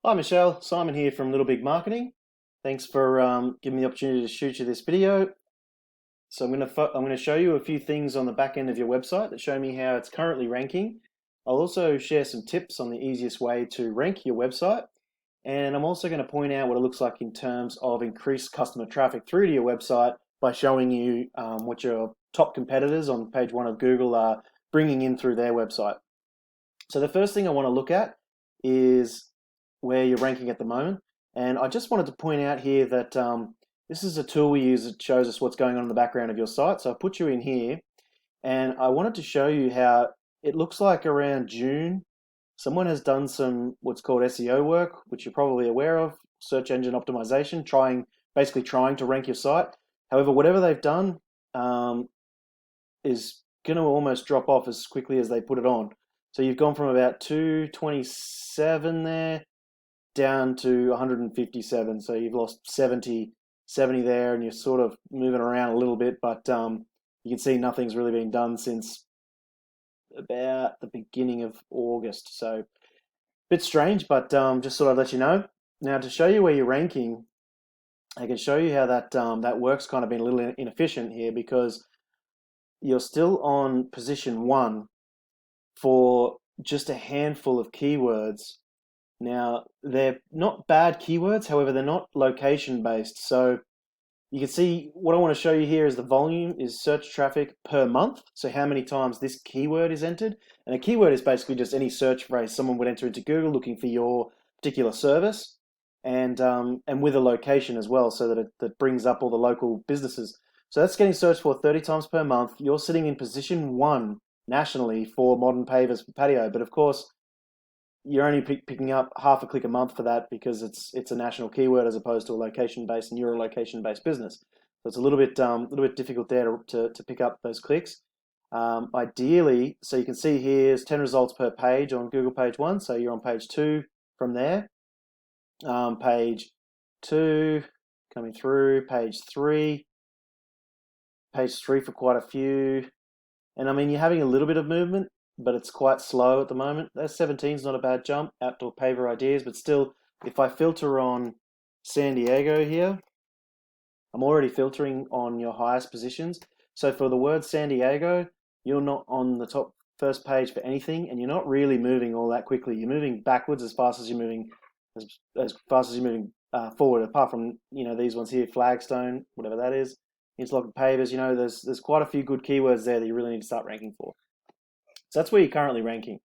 Hi Michelle, Simon here from Little Big Marketing. Thanks for giving me the opportunity to shoot you this video. So I'm going to show you a few things on the back end of your website that show me how it's currently ranking. I'll also share some tips on the easiest way to rank your website, and I'm also going to point out what it looks like in terms of increased customer traffic through to your website by showing you what your top competitors on page 1 of Google are bringing in through their website. So the first thing I want to look at is where you're ranking at the moment. And I just wanted to point out here that this is a tool we use that shows us what's going on in the background of your site. So I put you in here, and I wanted to show you how it looks like around June, someone has done some what's called SEO work, which you're probably aware of, search engine optimization, basically trying to rank your site. However, whatever they've done is going to almost drop off as quickly as they put it on. So you've gone from about 227 there down to 157. So you've lost 70 there, and you're sort of moving around a little bit, but you can see nothing's really been done since about the beginning of August. So a bit strange, but just thought I'd let you know. Now, to show you where you're ranking, I can show you how that work's kind of been a little inefficient here, because you're still on position 1 for just a handful of keywords. Now, they're not bad keywords, however, they're not location based. So you can see what I want to show you here is the volume is search traffic per month. So how many times this keyword is entered. And a keyword is basically just any search phrase someone would enter into Google looking for your particular service, and with a location as well, so that that brings up all the local businesses. So that's getting searched for 30 times per month. You're sitting in position 1 nationally for modern pavers for patio, but of course you're only picking up half a click a month for that, because it's a national keyword as opposed to a location based, and you're a location based business. So it's a little bit difficult there to pick up those clicks. Ideally, so you can see here's 10 results per page on Google page 1. So you're on page 2 from there. Page 2 coming through, page 3 for quite a few. And I mean, you're having a little bit of movement, but it's quite slow at the moment. That 17 is not a bad jump, outdoor paver ideas, but still, if I filter on San Diego here, I'm already filtering on your highest positions. So for the word San Diego, you're not on the top first page for anything, and you're not really moving all that quickly. You're moving backwards as fast as you're moving forward. Apart from these ones here, flagstone, whatever that is, interlock pavers. There's quite a few good keywords there that you really need to start ranking for. So that's where you're currently ranking.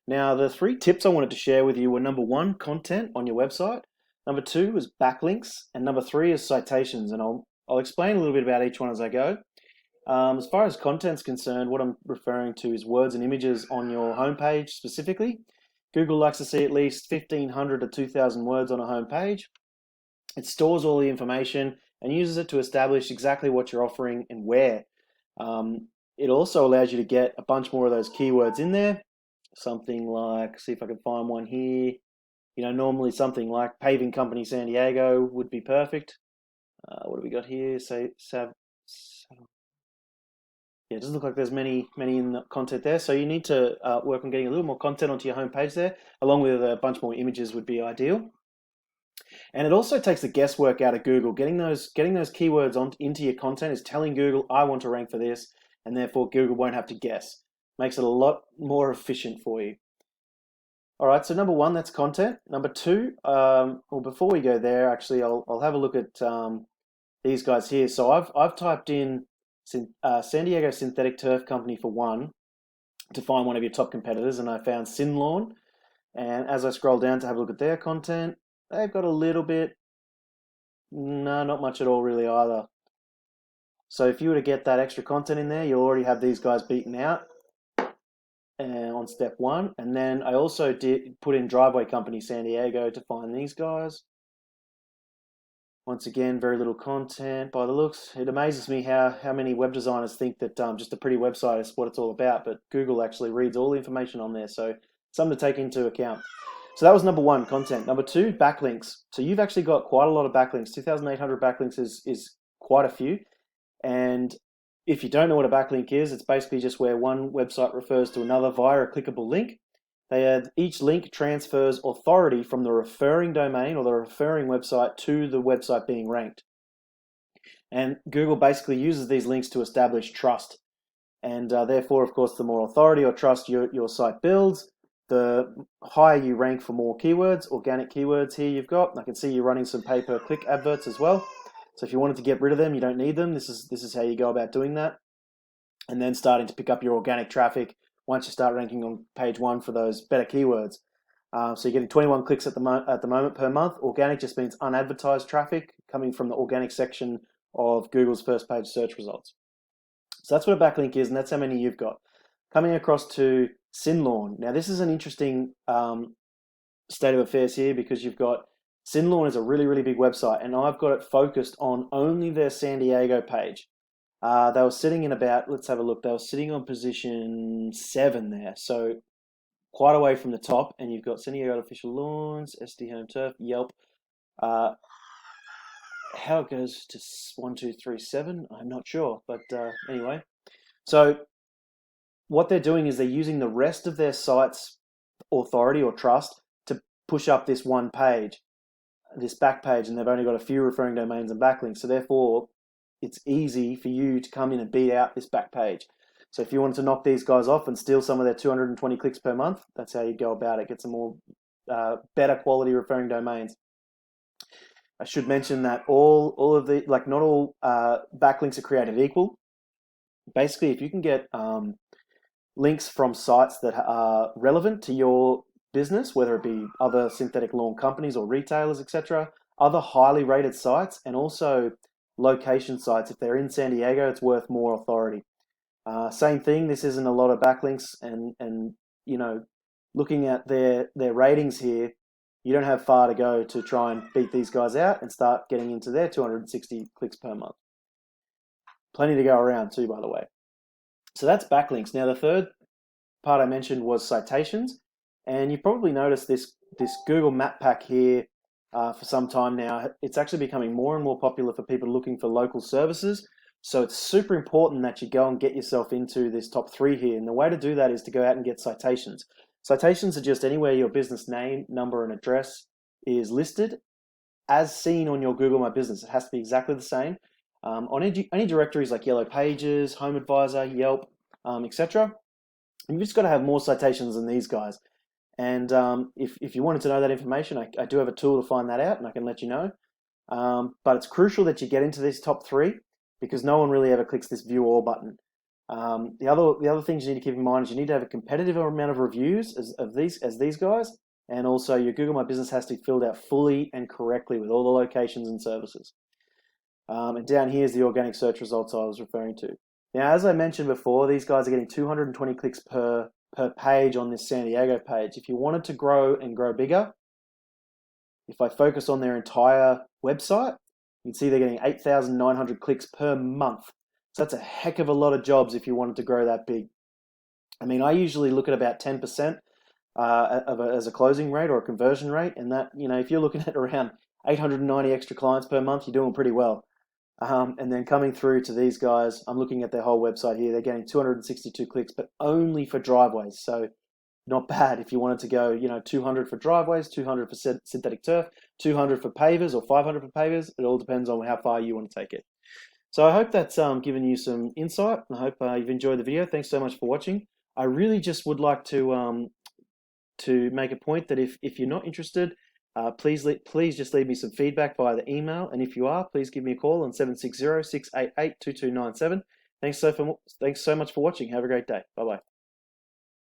Now, the 3 tips I wanted to share with you were: number 1, content on your website; number 2 is backlinks; and number 3 is citations. And I'll explain a little bit about each one as I go. As far as content's concerned, what I'm referring to is words and images on your homepage specifically. Google likes to see at least 1,500 to 2,000 words on a homepage. It stores all the information and uses it to establish exactly what you're offering and where. It also allows you to get a bunch more of those keywords in there. Something like, see if I can find one here. Normally something like paving company San Diego would be perfect. What do we got here? Yeah, it doesn't look like there's many in the content there. So you need to work on getting a little more content onto your homepage there, along with a bunch more images would be ideal. And it also takes the guesswork out of Google. Getting those keywords into your content is telling Google, I want to rank for this, and therefore Google won't have to guess. Makes it a lot more efficient for you. All right, so number 1, that's content. Number 2, well, before we go there, actually, I'll have a look at these guys here. So I've typed in San Diego Synthetic Turf Company for 1 to find one of your top competitors, and I found Sin Lawn. And as I scroll down to have a look at their content, they've got a little bit, no, not much at all really either. So if you were to get that extra content in there, you'll already have these guys beaten out on step 1. And then I also did put in Driveway Company San Diego to find these guys. Once again, very little content by the looks. It amazes me how many web designers think that just a pretty website is what it's all about, but Google actually reads all the information on there, so something to take into account. So that was number 1, content. Number 2, backlinks. So you've actually got quite a lot of backlinks. 2,800 backlinks is quite a few. And if you don't know what a backlink is, it's basically just where one website refers to another via a clickable link. Each link transfers authority from the referring domain or the referring website to the website being ranked. And Google basically uses these links to establish trust. And therefore, of course, the more authority or trust your site builds, the higher you rank for more keywords, organic keywords here you've got. I can see you're running some pay-per-click adverts as well. So if you wanted to get rid of them, you don't need them. This is how you go about doing that. And then starting to pick up your organic traffic once you start ranking on page 1 for those better keywords. So you're getting 21 clicks at the moment per month. Organic just means unadvertised traffic coming from the organic section of Google's first page search results. So that's what a backlink is, and that's how many you've got. Coming across to Sinlawn. Now this is an interesting state of affairs here because you've got Sinlawn is a really, really big website, and I've got it focused on only their San Diego page. They were sitting in about, let's have a look, they were sitting on position 7 there, so quite away from the top, and you've got San Diego Official Lawns, SD Home Turf, Yelp. How it goes to 1, 2, 3, 7, I'm not sure, but anyway. So what they're doing is they're using the rest of their site's authority or trust to push up this one page, this back page, and they've only got a few referring domains and backlinks. So therefore, it's easy for you to come in and beat out this back page. So if you wanted to knock these guys off and steal some of their 220 clicks per month, that's how you go about it. Get some more better quality referring domains. I should mention that all of the, like, not all backlinks are created equal. Basically, if you can get links from sites that are relevant to your business, whether it be other synthetic lawn companies or retailers, etc., other highly rated sites, and also location sites. If they're in San Diego, it's worth more authority. Same thing. This isn't a lot of backlinks, and you know, looking at their ratings here, you don't have far to go to try and beat these guys out and start getting into their 260 clicks per month. Plenty to go around too, by the way. So that's backlinks. Now the third part I mentioned was citations, and you've probably noticed this Google Map Pack here for some time now. It's actually becoming more and more popular for people looking for local services. So it's super important that you go and get yourself into this top 3 here. And the way to do that is to go out and get citations. Citations are just anywhere your business name, number, and address is listed as seen on your Google My Business. It has to be exactly the same. On any directories like Yellow Pages, Home Advisor, Yelp, etc. And you've just got to have more citations than these guys. And if you wanted to know that information, I do have a tool to find that out, and I can let you know. But it's crucial that you get into these top 3 because no one really ever clicks this View All button. The other things you need to keep in mind is you need to have a competitive amount of reviews as these guys, and also your Google My Business has to be filled out fully and correctly with all the locations and services. And down here is the organic search results I was referring to. Now, as I mentioned before, these guys are getting 220 clicks per page on this San Diego page. If you wanted to grow and grow bigger, if I focus on their entire website, you can see they're getting 8,900 clicks per month. So that's a heck of a lot of jobs if you wanted to grow that big. I mean, I usually look at about 10% as a closing rate or a conversion rate, and that, you know, if you're looking at around 890 extra clients per month, you're doing pretty well. And then coming through to these guys, I'm looking at their whole website here. They're getting 262 clicks, but only for driveways. So not bad if you wanted to go, you know, 200 for driveways, 200 for synthetic turf, 200 for pavers, or 500 for pavers. It all depends on how far you want to take it. So I hope that's given you some insight. I hope you've enjoyed the video. Thanks so much for watching. I really just would like to make a point that if you're not interested, please just leave me some feedback via the email. And if you are, please give me a call on 760-688-2297. Thanks so much for watching. Have a great day. Bye-bye.